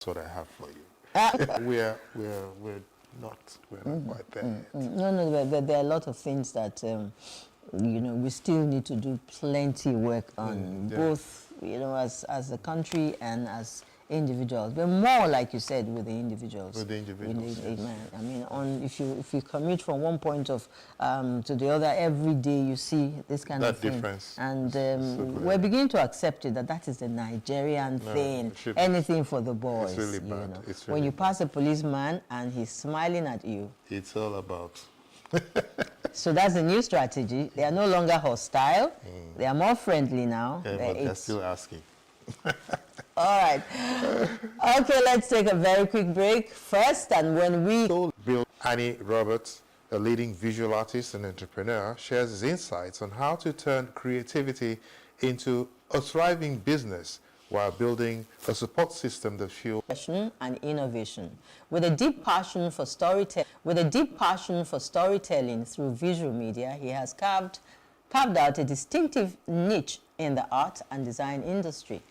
what I have for you. We're not quite there yet. No, but there are a lot of things that we still need to do plenty work on, both as a country and as individuals, but more like you said with the individuals. With the individuals, I mean, if you commute from one point of to the other every day, you see this kind of thing. Difference. And we're beginning to accept it that is the Nigerian thing. Anything for the boys. It's really bad. It's really when you pass a policeman and he's smiling at you. It's all about. So that's a new strategy. They are no longer hostile. They are more friendly now. Yeah, but they're still asking. All right. Okay, let's take a very quick break first, and when we... Bill Annie Roberts, a leading visual artist and entrepreneur, shares his insights on how to turn creativity into a thriving business while building a support system that fuels and innovation. With a deep passion for storytelling through visual media, he has carved out a distinctive niche in the art and design industry.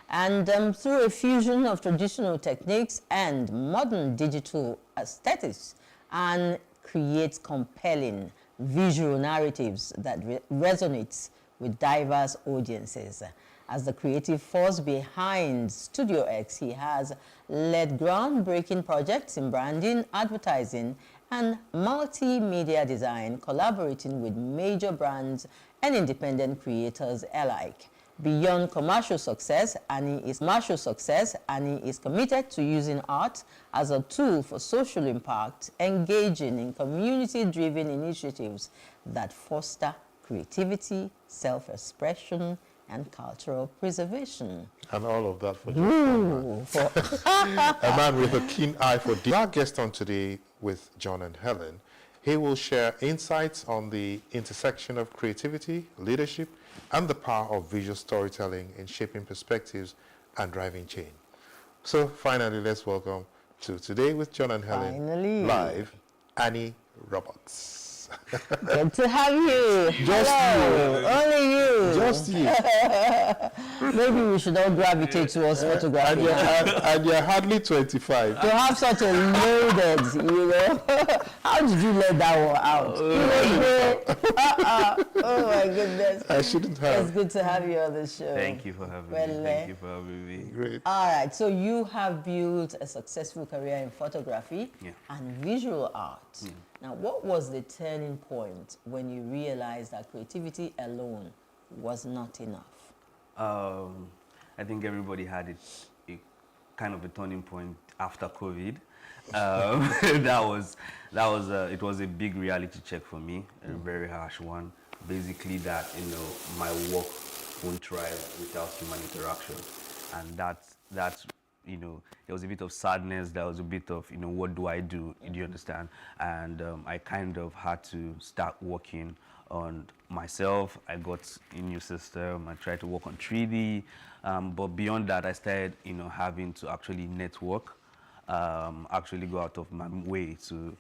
And through a fusion of traditional techniques and modern digital aesthetics, and creates compelling visual narratives that resonates with diverse audiences. As the creative force behind Studio X, he has led groundbreaking projects in branding, advertising, and multimedia design, collaborating with major brands and independent creators alike. Beyond commercial success, Annie is committed to using art as a tool for social impact, engaging in community-driven initiatives that foster creativity, self-expression, and cultural preservation. And all of that for just a man with a keen eye for detail. Our guest on today with John and Helen, he will share insights on the intersection of creativity, leadership, and the power of visual storytelling in shaping perspectives and driving change. So finally, let's welcome to Today with John and Helen, live, Annie Roberts. Good to have you. Just Hello. you. Only you. Just you. Maybe we should all gravitate towards photography. And you're hardly 25. To have such a loaded, how did you let that one out? Oh my goodness. I shouldn't have. It's good to have you on the show. Thank you for having me. Thank you for having me. Great. All right, so you have built a successful career in photography and visual art. Now, what was the turning point when you realized that creativity alone was not enough? I think everybody had a kind of a turning point after COVID. It was a big reality check for me, a very harsh one. Basically, that my work won't thrive without human interaction, and that's there was a bit of sadness. There was a bit of what do I do? Do you understand? And I kind of had to start working on myself. I got a new system. I tried to work on 3D, but beyond that, I started having to actually network, actually go out of my way to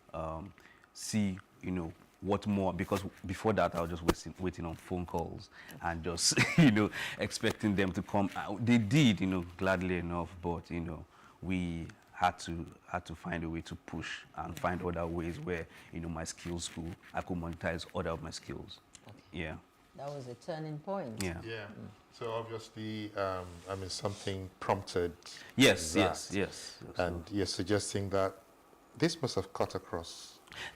see what more, because before that I was just waiting on phone calls and just expecting them to come. They did gladly enough, but we had to find a way to push and find other ways where my skills I could monetize other of my skills. Okay. Yeah, that was a turning point. Yeah. So obviously something prompted yes that. Yes. And you're suggesting that this must have cut across.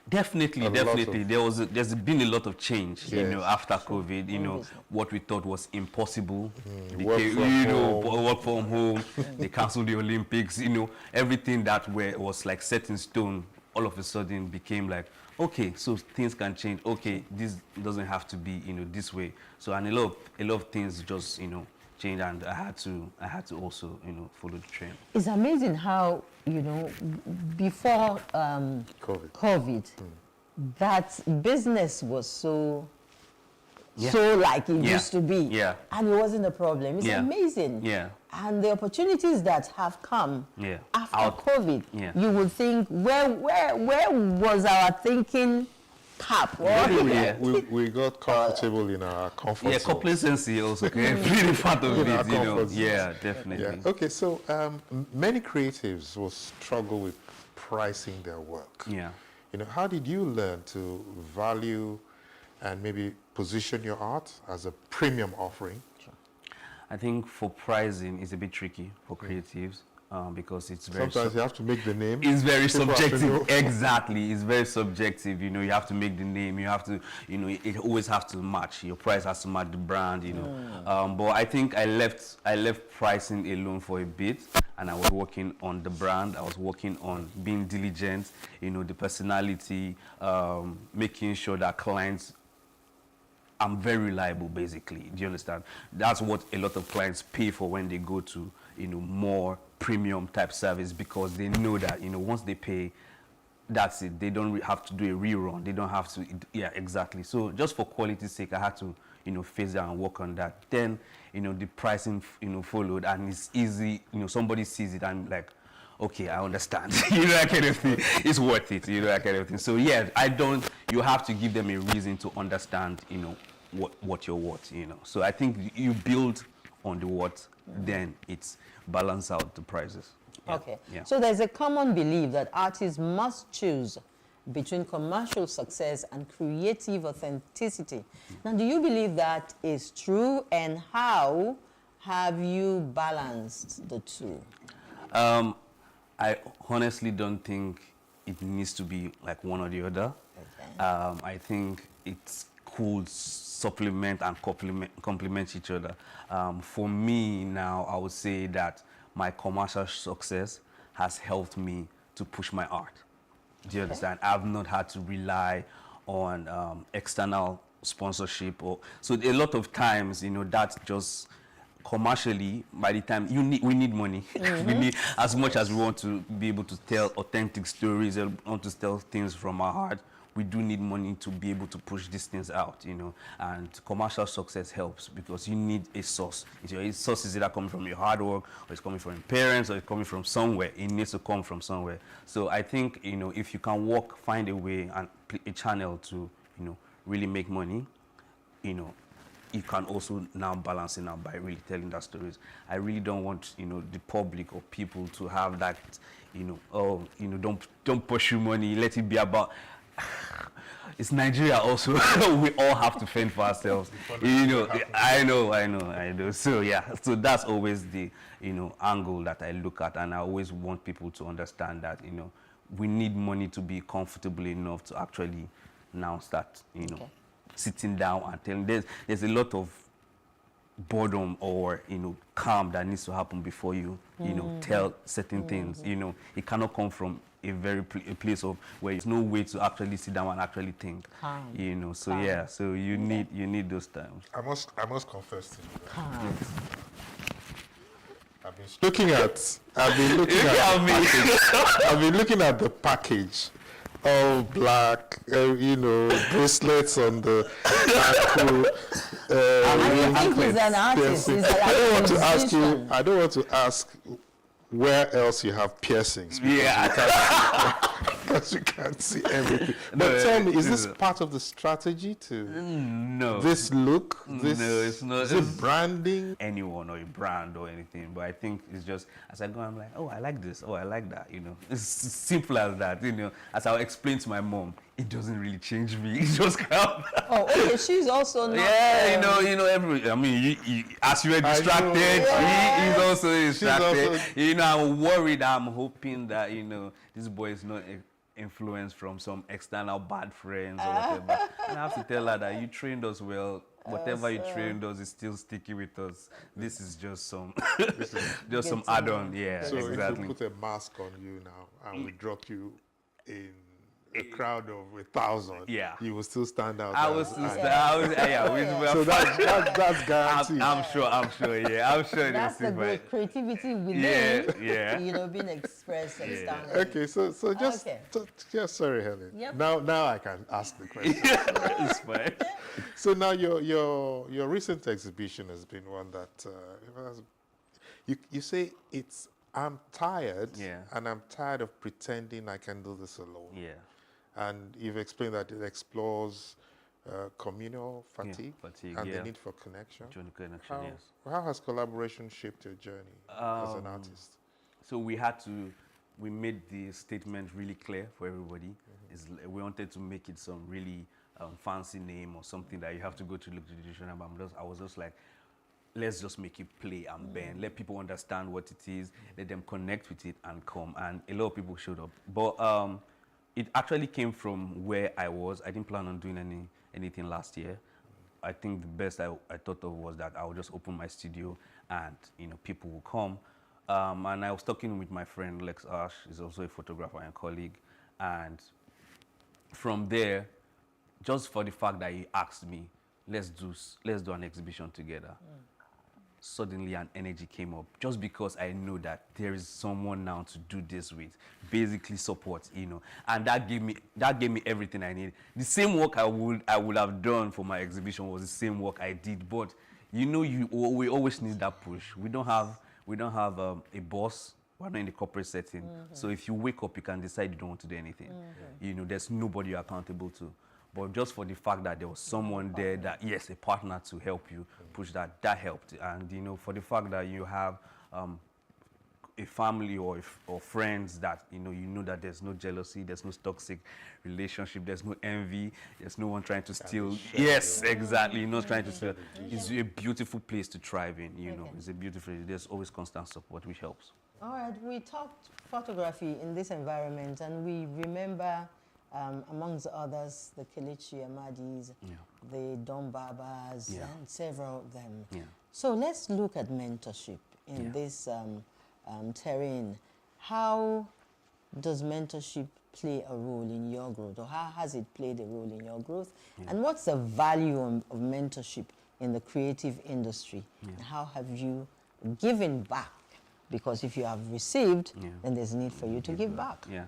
Definitely. There's been a lot of change, after COVID. What we thought was impossible, work from home. They canceled the Olympics. Everything that was like set in stone, all of a sudden became like, okay, so things can change. Okay, this doesn't have to be this way. So and a lot of things just change, and I had to also follow the trend. It's amazing how before COVID that business was so like it used to be, and it wasn't a problem. It's amazing. And the opportunities that have come after COVID, you would think, where was our thinking pap. What? Yeah. We got comfortable in our comfort Yeah, zone. complacency also really part of In our it, you know. comfort zones. Yeah, definitely. Yeah. Okay. So many creatives will struggle with pricing their work. Yeah. You know, how did you learn to value and maybe position your art as a premium offering? I think for pricing is a bit tricky for creatives because it's very Sometimes you have to make the name. it's very People have to know. subjective. Exactly, it's very subjective. You know, you have to make the name. You have to, you know, it always has to match. Your price has to match the brand. You know, but I think I left pricing alone for a bit, and I was working on the brand. I was working on being diligent. You know, the personality, making sure that clients. I'm very reliable, basically. Do you understand? That's what a lot of clients pay for when they go to, you know, more premium type service, because they know that, you know, once they pay, that's it. They don't have to do a rerun. They don't have to, yeah, exactly. So just for quality's sake, I had to, you know, face that and work on that. Then, you know, the pricing, you know, followed, and it's easy. You know, somebody sees it and like, okay, I understand. You know, that kind of thing. It's worth it. You know, that kind of thing. So yeah, you have to give them a reason to understand, you know, what you're worth, you know. So I think you build on the what, then it's balance out the prices. Yeah. Okay. Yeah. So there's a common belief that artists must choose between commercial success and creative authenticity. Now, do you believe that is true, and how have you balanced the two? I honestly don't think it needs to be like one or the other. Okay. I think it could supplement and complement each other. For me now, I would say that my commercial success has helped me to push my art. Do you understand? I've not had to rely on external sponsorship, or so a lot of times, you know, that's just commercially. By the time we need money. We need, as much as we want to be able to tell authentic stories, want to tell things from our heart, we do need money to be able to push these things out, you know. And commercial success helps because you need a source. Your source is either coming from your hard work, or it's coming from your parents, or it's coming from somewhere. It needs to come from somewhere. So I think, you know, if you can find a way and a channel to, you know, really make money, you know, you can also now balance it out by really telling that stories. I really don't want, you know, the public or people to have that, you know, oh, you know, don't pursue money, let it be about. It's Nigeria also. We all have to fend for ourselves. You know, I know. So yeah, so that's always the, you know, angle that I look at, and I always want people to understand that, you know, we need money to be comfortable enough to actually now start, you know, sitting down and telling. There's a lot of boredom or, you know, calm that needs to happen before you, you know, tell certain things. You know, it cannot come from a place of where there's no way to actually sit down and actually think. Calm. You know, so yeah, so you need those times. I must confess to you that Calm. I've been looking at the package. All black, you know, bracelets on the ankle. I think he's an artist. He's like I don't want to ask where else you have piercings. Because you can't see everything. But tell me, is this part of the strategy to No. this look? This, No, it's not. Is it branding? Anyone or a brand or anything, but I think it's just as I go, I'm like, oh, I like this, oh, I like that, you know. It's simple as that, you know. As I'll explain to my mom, it doesn't really change me. It just comes. Oh, okay. She's also not. Yeah, you know, I mean, as you were distracted, he's also distracted. You know, I'm worried. I'm hoping that, you know, this boy is not influenced from some external bad friends or whatever. And I have to tell her that you trained us well. Whatever you trained us is still sticky with us. This is just some, just some add-on. Yeah, So exactly. if we put a mask on you now and we drop you in a crowd of 1,000, Yeah. you will still stand out. I was still, yeah. So that's guaranteed. I'm sure, yeah. I'm sure That's the they'll see great creativity within, yeah. you know, being expressed externally. Okay, so just, Okay. just sorry, Helen. Yep. Now I can ask the question. It's fine. So now your recent exhibition has been one that you say I'm tired, Yeah. and I'm tired of pretending I can do this alone. Yeah. And you've explained that it explores communal fatigue, fatigue, and yeah. the need for connection. Journey connection, How, yes. how has collaboration shaped your journey as an artist? So we made the statement really clear for everybody. We wanted to make it some really fancy name or something that you have to go to look to the dictionary. But I was just like, let's just make it play and bend. Let people understand what it is. Let them connect with it and come. And a lot of people showed up. But it actually came from where I was. I didn't plan on doing anything last year. I think the best I thought of was that I would just open my studio and people will come. And I was talking with my friend Lex Ash, he's also a photographer and colleague. And from there, just for the fact that he asked me, let's do an exhibition together. Suddenly an energy came up just because I know that there is someone now to do this with, basically support, and that gave me everything I need. The same work I would have done for my exhibition was the same work I did, but we always need that push. We don't have a boss. We're not in the corporate setting, so if you wake up, you can decide you don't want to do anything. There's nobody you're accountable to. But just for the fact that there was someone there that, yes, a partner to help you push that helped. And, for the fact that you have a family or friends that, you know that there's no jealousy, there's no toxic relationship, there's no envy, there's no one trying to steal. Yes, exactly, not trying to steal. It's a beautiful place to thrive in, It's a beautiful, there's always constant support, which helps. All right, we talked photography in this environment, and we remember amongst others, the Kelechi Amadis, the Don Barbas, and several of them. Yeah. So let's look at mentorship in this terrain. How does mentorship play a role in your growth, or how has it played a role in your growth? And what's the value of mentorship in the creative industry? And how have you given back? Because if you have received, then there's need for you to give back. Yeah.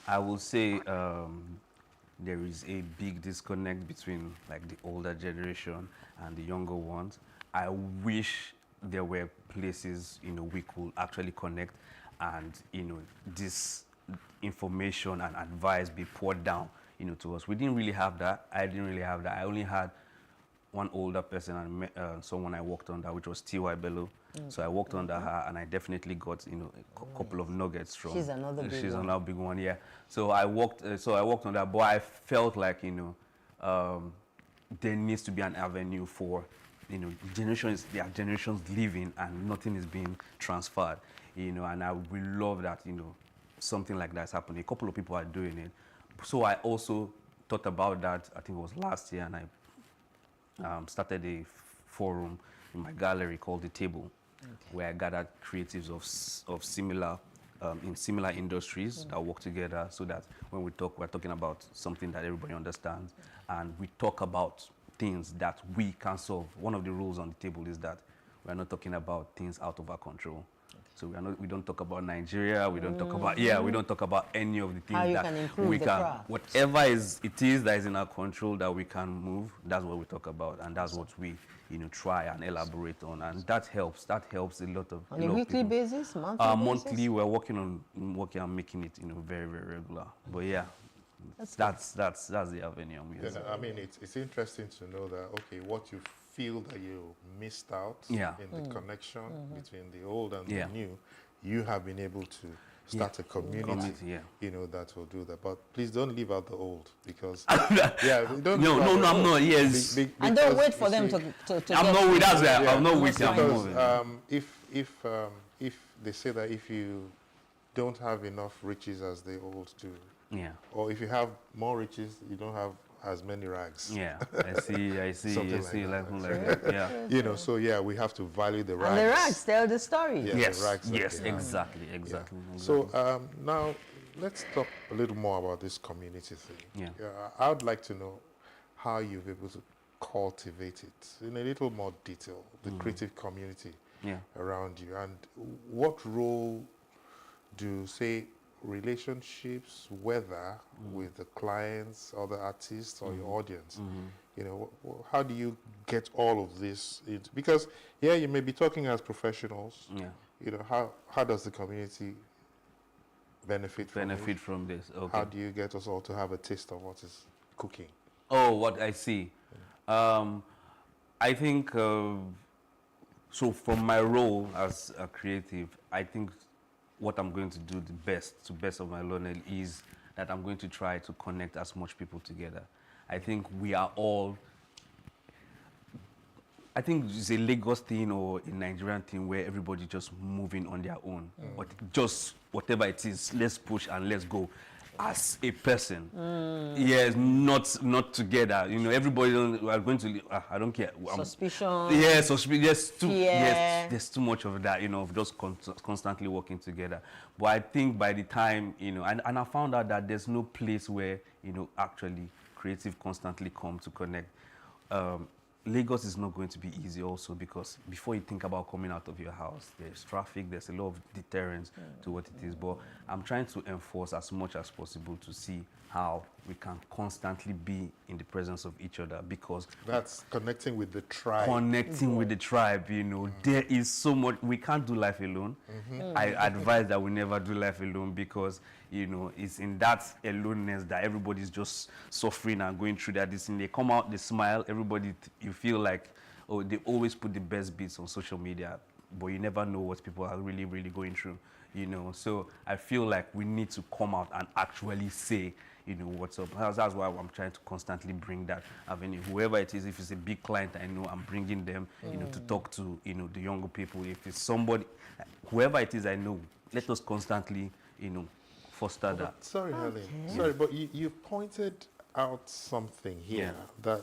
I will say there is a big disconnect between like the older generation and the younger ones. I wish there were places we could actually connect, and this information and advice be poured down to us. We didn't really have that. I didn't really have that. I only had one older person and someone I worked under, which was T.Y. Bello. So I worked under her, and I definitely got a couple of nuggets from. She's another big one. She's another big one, yeah. So I worked on that, but I felt like there needs to be an avenue for generations. There are generations living, and nothing is being transferred. And I will love that something like that's happening. A couple of people are doing it. So I also thought about that. I think it was last year, and I started a forum in my gallery called The Table, where I gathered creatives of similar in similar industries that work together, so that when we talk, we're talking about something that everybody understands, and we talk about things that we can solve. One of the rules on the table is that we're not talking about things out of our control. So we don't talk about Nigeria, we don't talk about, we don't talk about any of the things How you that can improve we the can, craft. whatever it is that is in our control that we can move, that's what we talk about, and that's what we try and elaborate on, and that helps a lot of On a weekly people. basis, monthly basis? Monthly, we're working on making it very, very regular. But yeah, that's the avenue I'm using. I mean, it's interesting to know that, okay, what you feel that you missed out in the connection between the old and the new, you have been able to start a community, that will do that. But please don't leave out the old, because don't. No, I'm not. Yes, and don't wait for them to I'm not with us. I'm not with you. Because if they say that if you don't have enough riches as the old do, or if you have more riches, you don't have as many rags. Yeah, I see. Something like that. Yeah. So we have to value the rags. And the rags tell the story. Yes, the rags exactly. So now let's talk a little more about this community thing. I would like to know how you've been able to cultivate it in a little more detail, the creative community around you, and what role do, say, relationships, whether with the clients or the artists or your audience, how do you get all of this into, because you may be talking as professionals, how does the community benefit from benefit it? from this. Okay. How do you get us all to have a taste of what is cooking? Oh, what I see. I think, so from my role as a creative, I think what I'm going to do the best, to best of my learning, is that I'm going to try to connect as much people together. I think we are all, I think it's a Lagos thing or a Nigerian thing where everybody just moving on their own. But just whatever it is, let's push and let's go as a person. Yes, not together. You know, everybody are going to. I don't care. Suspicion. Yes, suspicion. Fear. There's too much of that. You know, of just constantly working together. But I think by the time, you know, and I found out that there's no place where, you know, actually creative constantly come to connect. Lagos is not going to be easy also, because before you think about coming out of your house, there's traffic, there's a lot of deterrence to what it is. But I'm trying to enforce as much as possible to see how we can constantly be in the presence of each other, because That's connecting with the tribe. connecting with the tribe, you know, there is so much. We can't do life alone. I advise that we never do life alone, because, you know, it's in that aloneness that everybody's just suffering and going through that. This thing, they come out, they smile, everybody, you feel like, oh, they always put the best bits on social media, but you never know what people are really, really going through, you know. So I feel like we need to come out and actually say, you know, what's up. That's why I'm trying to constantly bring that avenue. Whoever it is, if it's a big client I know, I'm bringing them, you know, to talk to, you know, the younger people. If it's somebody, whoever it is I know, let us constantly, you know, foster that. Sorry, Helen. Sorry, but you pointed out something here that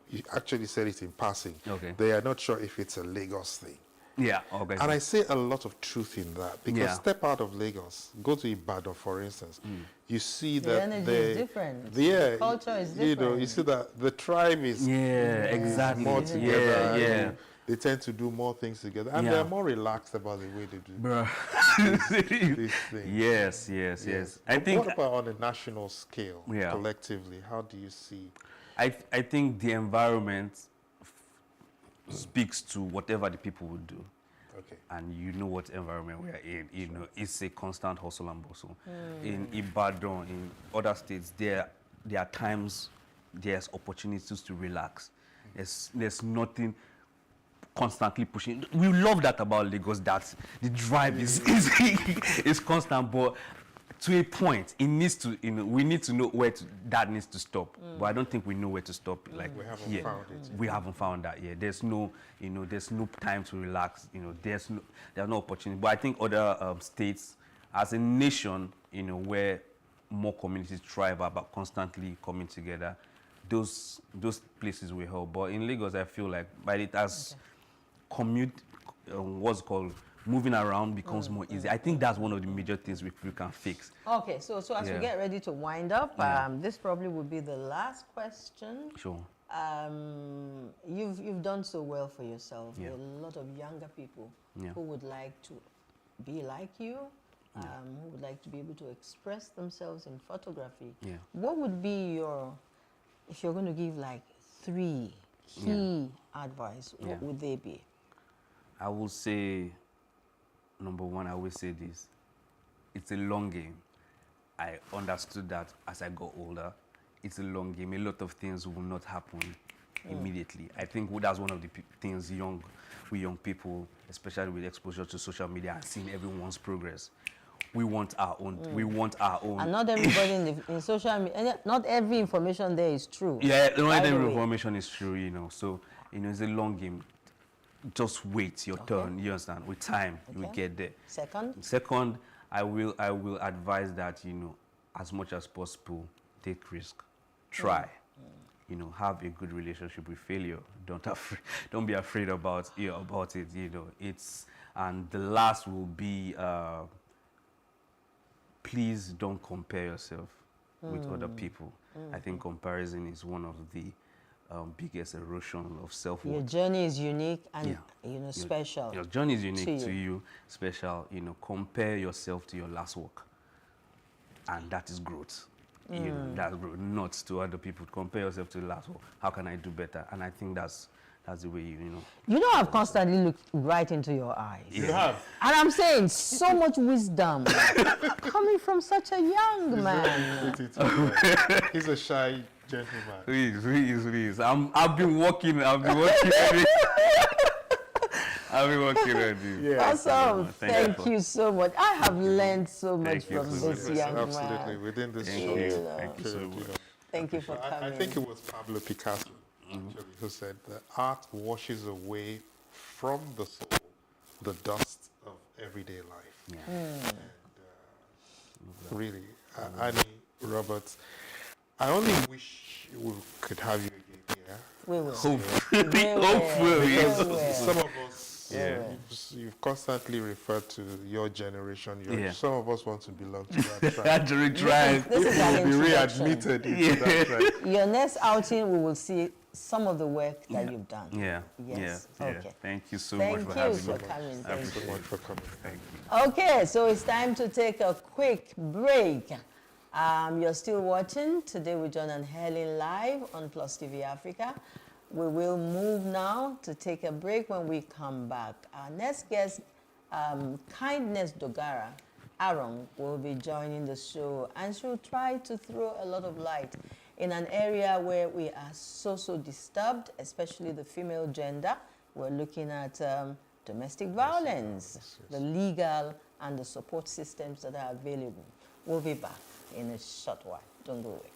you actually said it in passing. Okay. They are not sure if it's a Lagos thing. Yeah, okay. And I see a lot of truth in that, because Yeah. step out of Lagos, go to Ibadan, for instance, you see The that energy is different. Yeah, The culture is You know, you different. see that the tribe is exactly. more together. Yeah. and they tend to do more things together, and Yeah. they're more relaxed about the way they do Bruh. these things. Yes. I But think what about on a national scale, Yeah. collectively? How do you see? I think the environment speaks to whatever the people would do. Okay. And you know what environment we are in. You know, it's a constant hustle and bustle. In Ibadan, in other states, there are times there's opportunities to relax. There's nothing constantly pushing. We love that about Lagos, that the drive is constant, but to a point, it needs to, you know, we need to know where that needs to stop. But I don't think we know where to stop. Like We haven't yet. found it. We haven't found that yet. There's no, you know, there's no time to relax. You know, there's no opportunity. But I think other states, as a nation, you know, where more communities thrive about constantly coming together, those places will help. But in Lagos, I feel like by it as what's called moving around becomes more easy. I think that's one of the major things we can fix. Okay, so as we Yeah. get ready to wind up, Yeah. this probably would be the last question. Sure. You've done so well for yourself. Yeah. A lot of younger people Yeah. who would like to be like you, who would like to be able to express themselves in photography. Yeah. What would be your, if you're going to give like 3 key advice, what Yeah. would they be? I will say, number one, I will say this. It's a long game. I understood that as I got older. It's a long game. A lot of things will not happen immediately. I think that's one of the things we young people, especially with exposure to social media and seeing everyone's progress, we want our own. We want our own. And not everybody in social media, not every information there is true. Yeah, not By the every way. information is true, you know. So, you know, it's a long game. Just wait your turn. You understand? With time, you will Okay. get there. Second, Second, I will advise that, you know, as much as possible, take risk, try, you know, have a good relationship with failure. Don't be afraid about it. You know, and the last will be, please don't compare yourself with other people. I think comparison is one of the biggest erosion of self-worth. your journey is unique and Yeah. you know special. Your journey is unique to to you. you, special. You know, compare yourself to your last work, and that is growth. You know, that's growth, not to other people. Compare yourself to the last work. How can I do better? And I think that's That's the way you know. You know, I've constantly looked right into your eyes. You have. And I'm saying so much wisdom coming from such a young man. He's a shy gentleman. Please. I've been working on it. I've been working on it. Yeah. Awesome. Thank you so much. I have learned so much Thank you from so this much. young Absolutely. man. Within this Thank short you. You know. Thank you so period, much. Thank you for I coming. think it was Pablo Picasso actually who said that art washes away from the soul the dust of everyday life. Yeah. Hmm. And really, Annie Roberts, I only wish we could have you again here. We will. Hopefully. We will. Some of us, Yeah. you've constantly referred to your generation. Yeah. Some of us want to belong to that tribe. Actually tried. This is an If we be introduction. readmitted into that tribe. Your next outing, we will see some of the work that you've done. Yeah. Yes. Yeah. Okay. Thank you so Thank much for you having for me. coming. I Thank Thank you appreciate so much it. for coming. Thank you. Okay, so it's time to take a quick break. You're still watching Today with John and Helen live on Plus TV Africa. We will move now to take a break. When we come back, our next guest, Kindness Dogara Arong, will be joining the show, and she'll try to throw a lot of light in an area where we are so disturbed, especially the female gender. We're looking at domestic violence, the legal and the support systems that are available. We'll be back in a short while. Don't go away.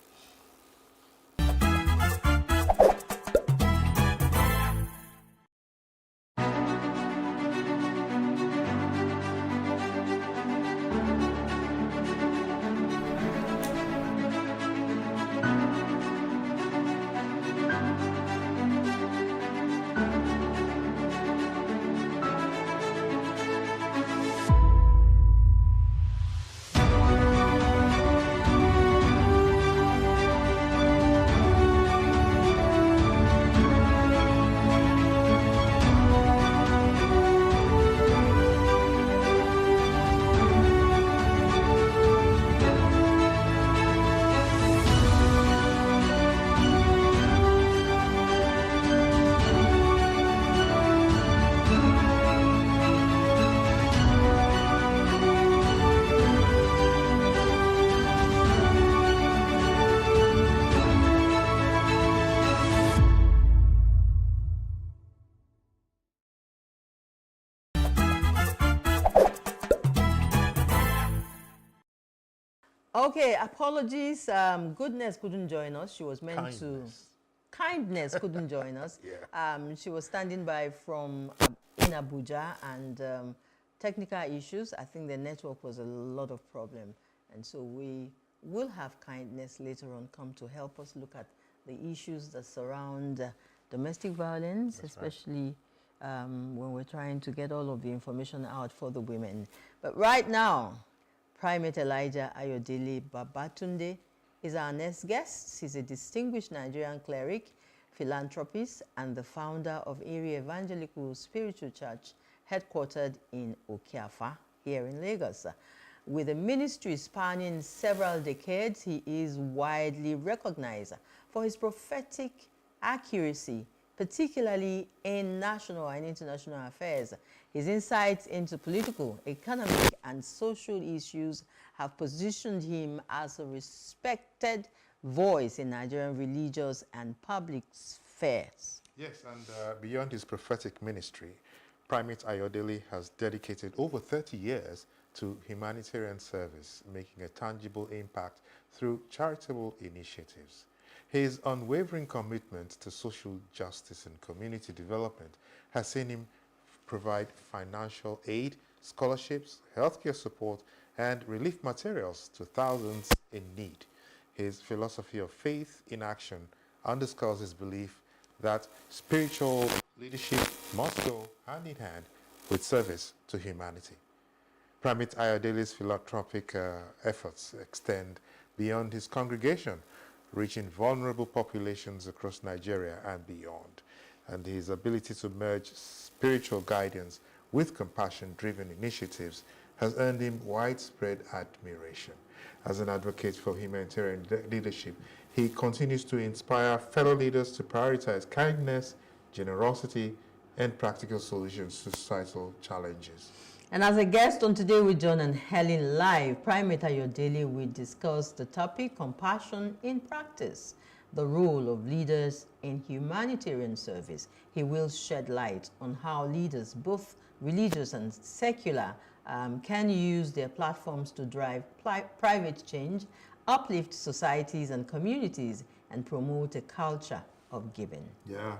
Okay, apologies. Goodness couldn't join us. She was meant to. Kindness couldn't join us. Yeah. She was standing by from in Abuja, and technical issues. I think the network was a lot of problem, and so we will have Kindness later on come to help us look at the issues that surround domestic violence, especially when we're trying to get all of the information out for the women. But right now, Primate Elijah Ayodele Babatunde is our next guest. He's a distinguished Nigerian cleric, philanthropist, and the founder of Area Evangelical Spiritual Church, headquartered in Okiafa, here in Lagos. With a ministry spanning several decades, he is widely recognized for his prophetic accuracy, particularly in national and international affairs. His insights into political, economic, and social issues have positioned him as a respected voice in Nigerian religious and public spheres. Yes, and beyond his prophetic ministry, Primate Ayodele has dedicated over 30 years to humanitarian service, making a tangible impact through charitable initiatives. His unwavering commitment to social justice and community development has seen him provide financial aid, scholarships, healthcare support, and relief materials to thousands in need. His philosophy of faith in action underscores his belief that spiritual leadership must go hand in hand with service to humanity. Primate Ayodele's philanthropic efforts extend beyond his congregation, reaching vulnerable populations across Nigeria and beyond. And his ability to merge spiritual guidance with compassion-driven initiatives has earned him widespread admiration. As an advocate for humanitarian leadership, he continues to inspire fellow leaders to prioritize kindness, generosity, and practical solutions to societal challenges. And as a guest on Today with John and Helen Live, Primate Ayodele will discuss the topic Compassion in Practice, the role of leaders in humanitarian service. He will shed light on how leaders, both religious and secular, can use their platforms to drive private change, uplift societies and communities, and promote a culture of giving. Yeah.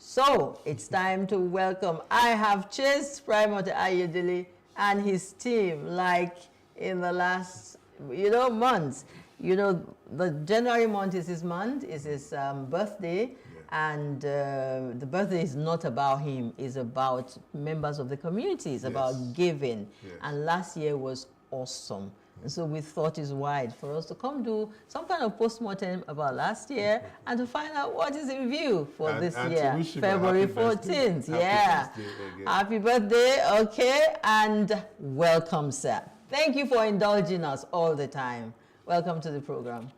So it's time to welcome. I have chased Primate Ayodele and his team like in the last, months. The January month is his month, is his birthday, and the birthday is not about him, it's about members of the community, it's about giving. Yes. And last year was awesome. And so we thought it's wide for us to come do some kind of postmortem about last year and to find out what is in view for this and to year, wish him a February happy birthday. 14th. Happy birthday again. Happy birthday, okay, and welcome, sir. Thank you for indulging us all the time. Welcome to the program.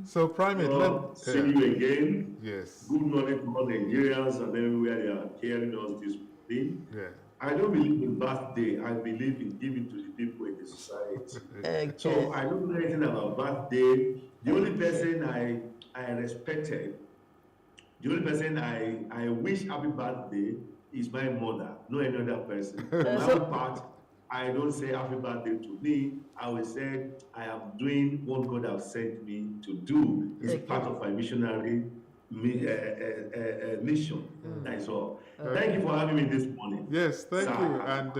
So, Primate, see you again. Yes. Good morning to all Nigerians and everywhere they are hearing us this morning. Yeah. I don't believe in birthday. I believe in giving to the people in the society. Okay. So I don't know anything about birthday. The only person I respected, the only person I wish happy birthday is my mother, no any other person. For my own part, I don't say happy birthday to me. I will say I am doing what God has sent me to do. It's part of my missionary mission. That is all. Thank you for having me this morning. Yes, thank Sir. you. And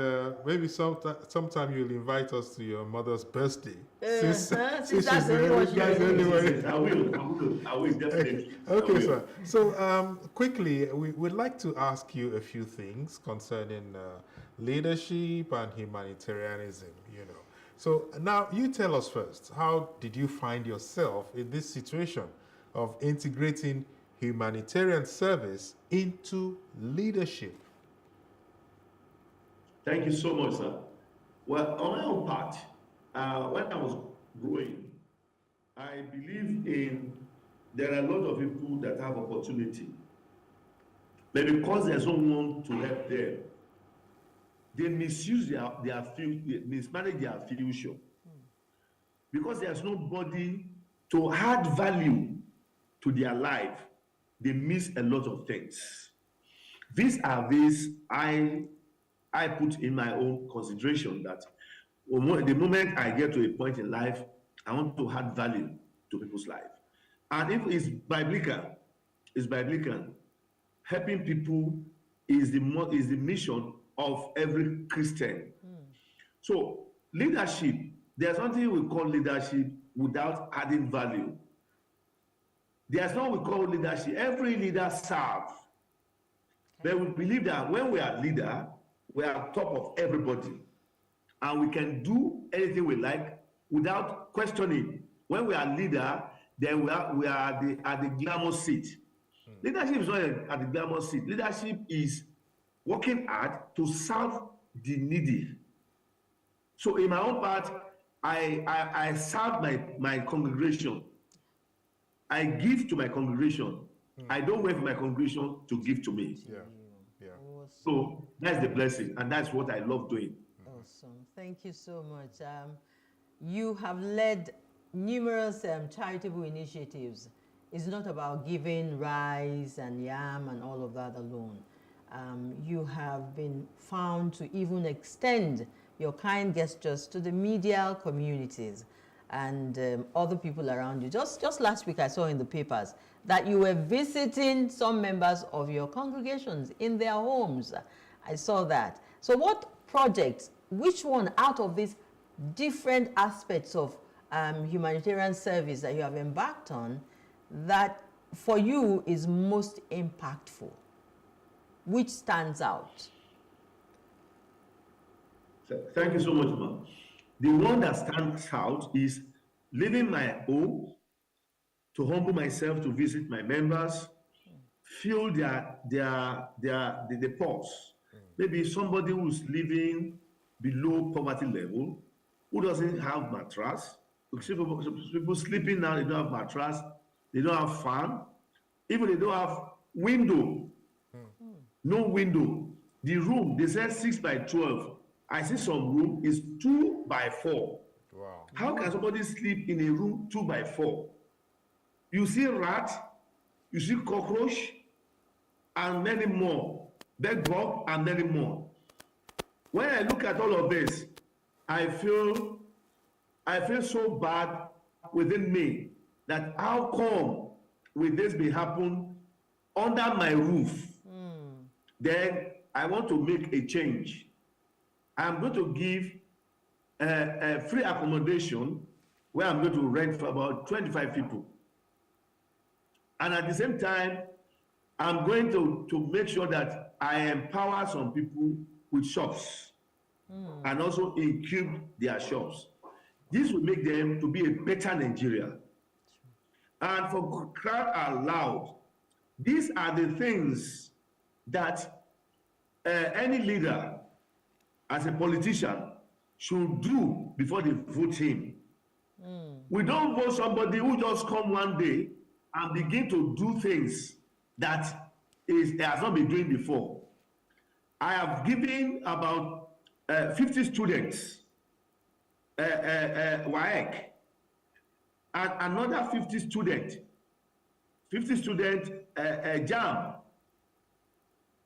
maybe sometime you'll invite us to your mother's birthday. Since that's she's the only one she that's the only one. I will definitely. Okay, I will. sir. So quickly, we'd like to ask you a few things concerning leadership and humanitarianism, So now you tell us first, how did you find yourself in this situation of integrating humanitarian service into leadership? Thank you so much, sir. Well, on my own part, when I was growing, I believe there are a lot of people that have opportunity. But because there's no one to help them, they misuse they mismanage their future. Because there's nobody to add value to their life, they miss a lot of things. These are I put in my own consideration that the moment I get to a point in life, I want to add value to people's life. And if it's biblical, helping people is the mission of every Christian. So leadership, there's something we call leadership without adding value. There's what we call leadership. Every leader serves. But we believe that when we are leader, we are on top of everybody. And we can do anything we like without questioning. When we are leader, then we are at the glamour seat. Leadership is not at the glamour seat. Leadership is working hard to serve the needy. So in my own part, I serve my congregation. I give to my congregation. I don't wait for my congregation to give to me. Yeah. Awesome. So that's the blessing, and that's what I love doing. Awesome. Thank you so much. You have led numerous charitable initiatives. It's not about giving rice and yam and all of that alone. You have been found to even extend your kind gestures to the medial communities and other people around you. Just last week I saw in the papers that you were visiting some members of your congregations in their homes. I saw that. So what projects, which one out of these different aspects of humanitarian service that you have embarked on that for you is most impactful? Which stands out? Thank you so much, ma'am. The one that stands out is leaving my home to humble myself to visit my members, feel the pulse. Maybe somebody who's living below poverty level, who doesn't have mattress. People sleeping now, they don't have mattress, they don't have fan. Even they don't have window. No window. The room, they said 6 by 12. I see some room is 2 by 4. Wow. How can somebody sleep in a room 2 by 4? You see rat, you see cockroach, and many more. Bedbug and many more. When I look at all of this, I feel so bad within me that how come will this be happen under my roof? Then I want to make a change. I'm going to give a free accommodation where I'm going to rent for about 25 people. And at the same time, I'm going to make sure that I empower some people with shops and also equip their shops. This will make them to be a better Nigeria. And for crying out loud, these are the things that any leader, as a politician, should do before they vote him. We don't vote somebody who just come one day and begin to do things that has not been doing before. I have given about 50 students WAEC, and another 50 students JAM,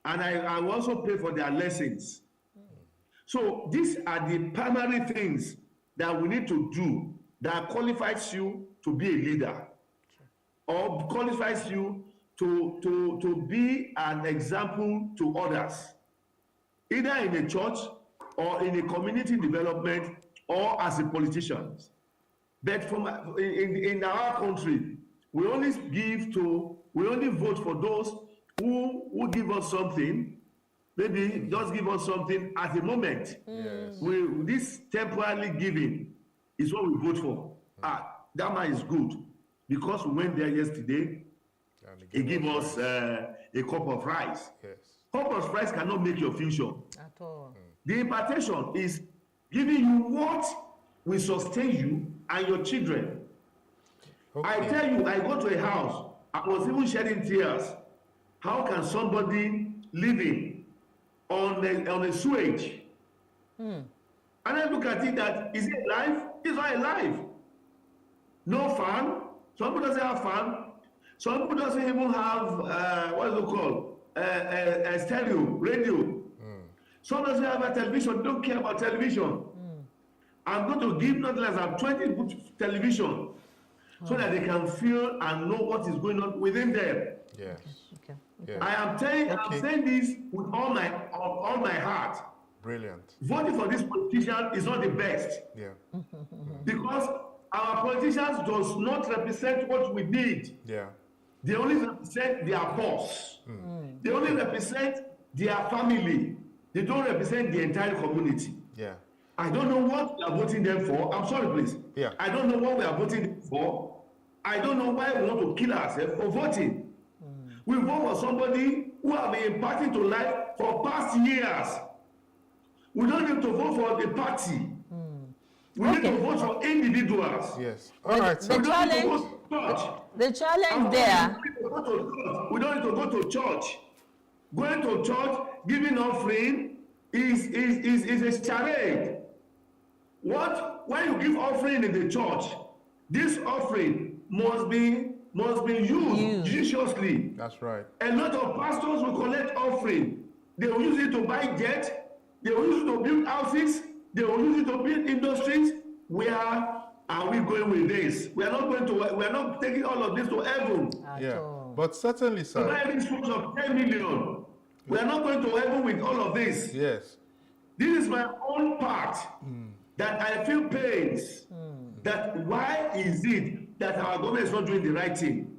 and I will also pay for their lessons. So these are the primary things that we need to do that qualifies you to be a leader or qualifies you to be an example to others, either in a church or in a community development or as a politician. But in our country, we only vote for those who give us something, maybe just give us something at the moment. Yes. This temporarily giving is what we vote for. That man is good because we went there yesterday. He gave us a cup of rice. Yes. Cup of rice cannot make your future. At all. The impartation is giving you what will sustain you and your children. Okay. I tell you, I go to a house, I was even shedding tears. How can somebody living on a sewage? And I look at it that, is it alive? It's not alive. No fan. Some people doesn't have fan. Some people doesn't even have, what is it called? A stereo, radio. Some doesn't have a television, don't care about television. I'm going to give not less than 20 television so that they can feel and know what is going on within them. Yes. Okay. Yes. I'm saying this with all my heart. Brilliant. Voting for this politician is not the best Yeah. because our politicians does not represent what we need. Yeah. They only represent their boss. They only represent their family. They don't represent the entire community. Yeah. I don't know what we are voting them for. I'm sorry, please. Yeah. I don't know what we are voting them for. I don't know why we want to kill ourselves for voting. We vote for somebody who have been impacting to life for past years. We don't need to vote for the party. We need to vote for individuals. Yes. All right. The So, We don't need to challenge- go to church. The challenge there. We don't need to go to church. Going to church, giving offering is a charade. When you give offering in the church, this offering must be used judiciously. that's right. A lot of pastors will collect offering. They will use it to buy jet. They will use it to build houses. They will use it to build industries. Where are we going with this? We are not taking all of this to heaven. At Yeah. all. But certainly, To sir. buy this source of 10 million. We are not going to heaven with all of this. Yes. This is my own part that I feel pains. That why is it that our government is not doing the right thing?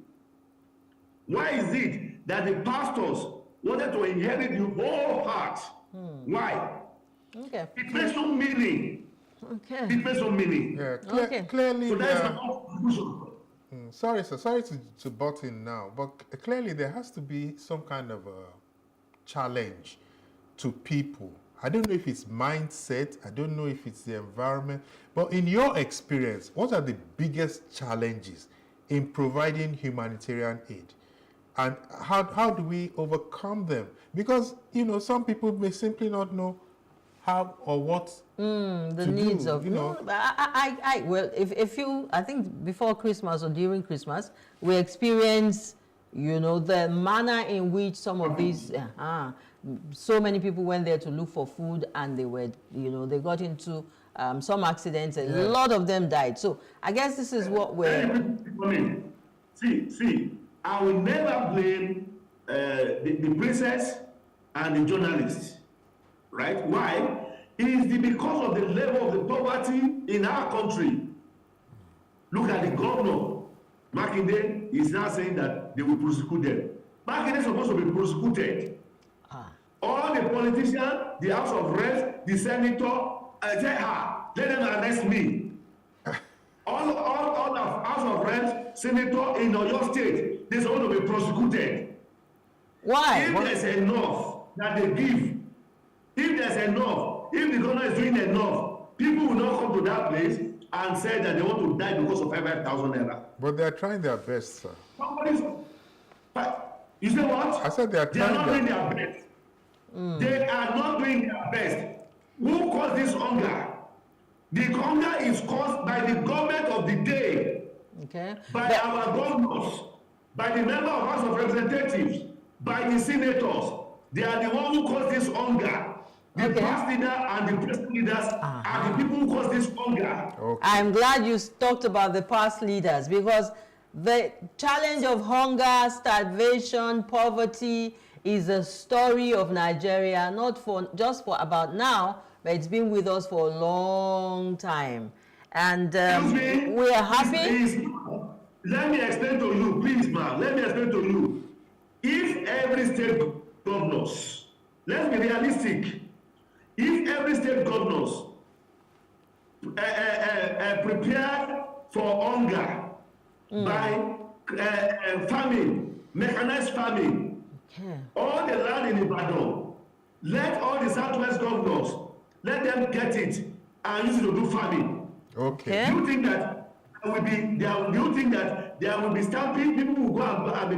Why is it that the pastors wanted to inherit the whole part? Why? Okay. It makes no meaning. Okay. It makes no meaning. Yeah. Okay. Clearly, So that is there- my own conclusion. sorry, sir. Sorry to butt in now, but clearly there has to be some kind of a challenge to people. I don't know if it's mindset. I don't know if it's the environment. But in your experience, what are the biggest challenges in providing humanitarian aid? And how do we overcome them? Because, some people may simply not know how or what the to needs do, of, well, if you, I think before Christmas or during Christmas, we experience, the manner in which some of these, so many people went there to look for food, and they were, they got into some accidents, a lot of them died. So I guess this is what we're... See, I will never blame the princess and the journalists, right? Why? It is because of the level of the poverty in our country. Look at the governor. Makinde is now saying that they will prosecute them. Makinde is supposed to be prosecuted. All the politicians, the House of Reps, the senator, let them arrest me. all of House of Reps, senator in Oyo State, they're supposed to be prosecuted. Why? If there's enough that they give, if there's enough, if the government is doing enough, people will not come to that place and say that they want to die because of 5,000 naira. But they are trying their best, sir. You say what? I said they are trying not doing their best. They are not doing their best. Who caused this hunger? The hunger is caused by the government of the day, by our governors, by the member of House of Representatives, by the senators. They are the ones who caused this hunger. The past leader and the present leaders are the people who caused this hunger. I'm glad you talked about the past leaders, because the challenge of hunger, starvation, poverty is a story of Nigeria, not just for about now, but it's been with us for a long time. And we are happy. Please, let me explain to you, please, ma'am. Let me explain to you. If every state governors, let's be realistic, if every state governors prepare for hunger by farming, mechanized farming, all the land in Ibadan, let all the Southwest governors, let them get it and use it to do farming. Okay. Do you think that there will be stamping? People will go and be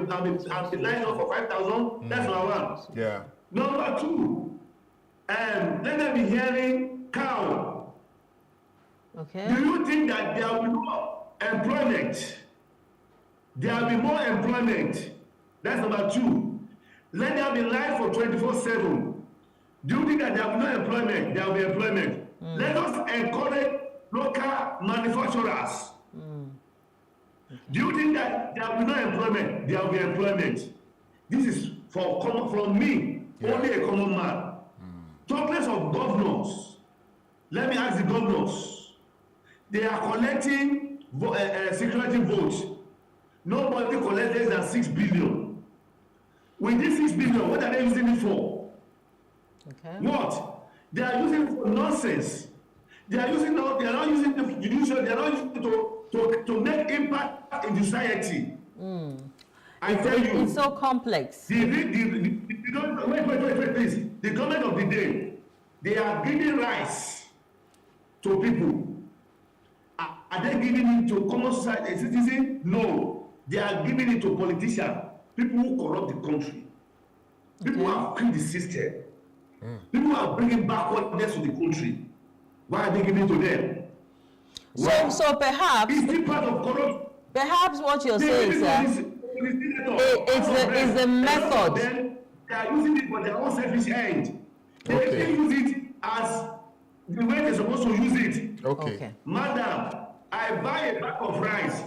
lined up for 5,000? That's number one. Yeah. Number two, let them be hearing cow. Okay. Do you think that there will be more employment? There will be more employment. That's number two. Let there be life for 24/7. Do you think that there will be no employment? There will be employment. Let us encourage local manufacturers. Do you think that there will be no employment? There will be employment. This is from me, only a common man. Talk less of governors. Let me ask the governors. They are collecting security votes. Nobody collects less than 6 billion. With this 6 billion, what are they using it for? What? They are using it for nonsense. They are not using the judicial, they are not using it to make impact in society. I tell you. It's so complex. Wait, please. The government of the day, they are giving rights to people. Are they giving it to common society, a citizen? No. They are giving it to politicians, people who corrupt the country. People who have killed the system. People who are bringing backwardness to the country. Why are they giving it to them? So perhaps, is it part of corruption? Perhaps what you're saying, sir, it's the method. They are using it for their own selfish end. They use it as the way they're supposed to use it. Okay. Madam, I buy a bag of rice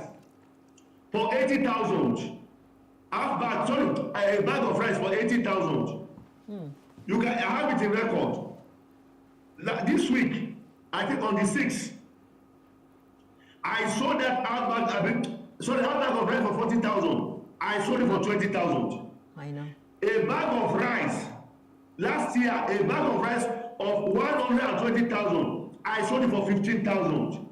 for 80,000. A bag of rice for 80,000. You can have it in record. This week, I think on the 6th, I sold that bag of rice for 40,000. I sold it for 20,000. I know. A bag of rice, last year, a bag of rice of 120,000. I sold it for 15,000.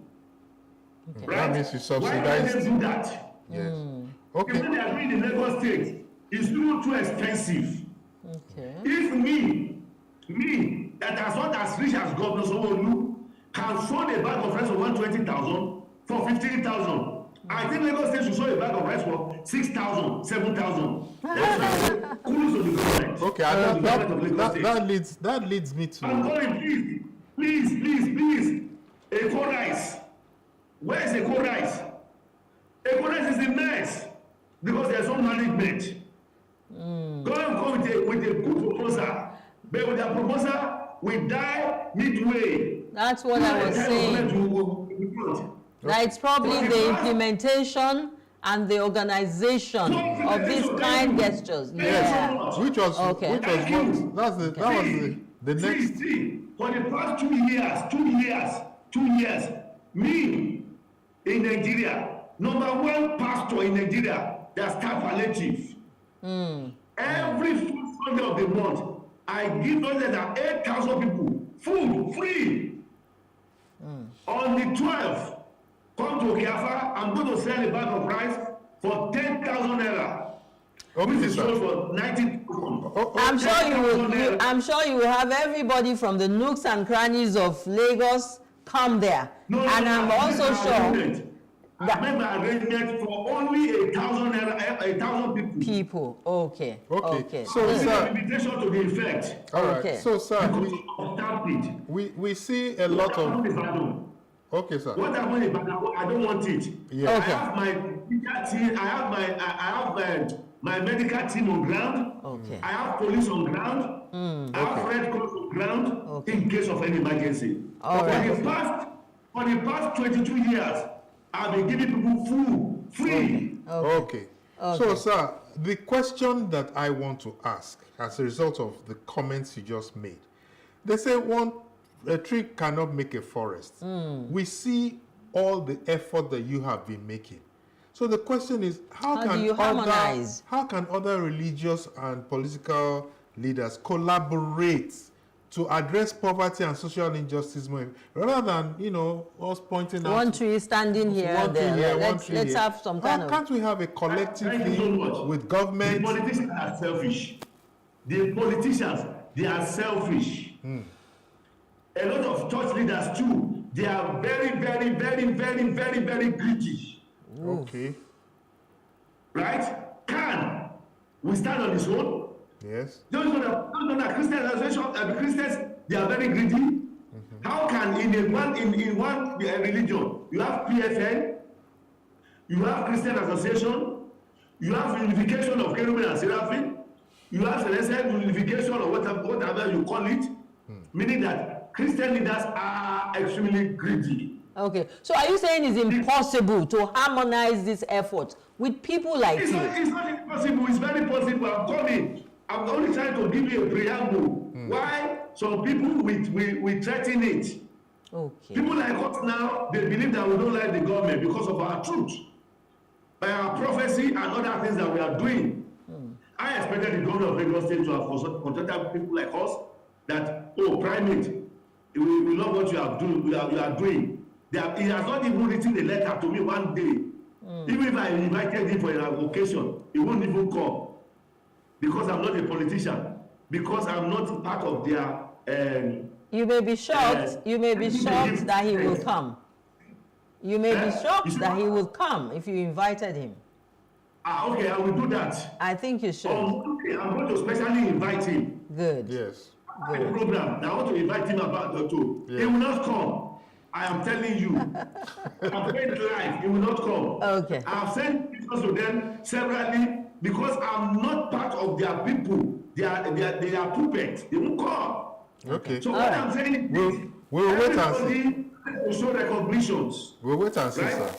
Okay. Right? That means you subsidize. Why do they do that? Yes. Okay. When they are doing in Lagos State, it's too expensive. Okay. If me, that is not as rich as Governor Sanwo-Olu, can sold a bag of rice of 120,000 for 15,000. I think Lagos State should show a bag of rice for 6,000, 7,000. Kudos to the government. Okay, Kudos to the government of Lagos State. that leads me I'm to. calling, please. Eco rice. Where is Eco rice? Eco rice is a mess because there's no management. Go and come with a good proposal, but with that proposal, we die midway. That's what I was saying. That it's probably the implementation and the organization of these kind gestures. Yeah. Which was Okay. what that was the next. See, for the past 2 years, me in Nigeria, #1 pastor in Nigeria, that start palliative. Every first Sunday of the month, I give less than 8,000 people food free. On the 12th, come to Okeafa, I'm going to sell a bag of rice for 10,000 naira. Okay, Which is sir. sold for 90,000. I'm sure you will have everybody from the nooks and crannies of Lagos come there. And I'm also sure I made my arrangement for only 1,000 naira, 1,000 people. people. Okay. Okay. So, Good. This is sir- an invitation to the effect. All right. Okay. So, sir, Because of stampede. we see a lot What of. happened in Ibadan? Okay, sir. What happened in Ibadan? I don't want it. Yeah. I Okay. have my medical team. I have my medical team on ground. Okay. I have police on ground. I have Red Cross on ground Okay. in case of any emergency. All right. For the past 22 years, I've been giving people food free. Okay. So, sir, the question that I want to ask as a result of the comments you just made, they say a tree cannot make a forest. We see all the effort that you have been making. So the question is, How do you harmonize? how can other religious and political leaders collaborate to address poverty and social injustice more, rather than us pointing out One tree standing here one and tree there. here, one Let's tree here. have some kind of. Can't we have a collective Thank you so thing much. with The government? politicians are selfish. The politicians, they are selfish. A lot of church leaders too, they are very greedy. Okay. Right? Can we stand on his own? Yes. Don't you know that Christian association, Christians, they are very greedy. How can in one religion you have PFN, you have Christian association, you have unification of cherubim and seraphim, you have celestial unification or whatever you call it, meaning that Christian leaders are extremely greedy. Okay, so are you saying it's impossible to harmonize this effort with people like It's you? not impossible. It's very possible. I'm coming. I'm only trying to give you a preamble. Why some people we threaten it. Okay. People like us now, they believe that we don't like the government because of our truth, by our prophecy and other things that we are doing. I expected the government of Lagos State to have contacted people like us that, primate, we love what you are doing. He has not even written a letter to me one day. Even if I invited him for an occasion, he won't even come. Because I'm not a politician. Because I'm not part of their... You may be shocked. You may be shocked that he will come. You may be shocked that he will come if you invited him. Okay, I will do that. I think you should. Okay, I'm going to specially invite him. Good. Yes. The program. I want to invite him about the two. Yeah. He will not come. I am telling you. I'm going live. He will not come. Okay. I have sent pictures to them separately because I'm not part of their people. They are puppets. They won't come. Okay. So what I'm saying is, We'll wait and see. everybody will show recognitions. We'll wait and see, Right? sir.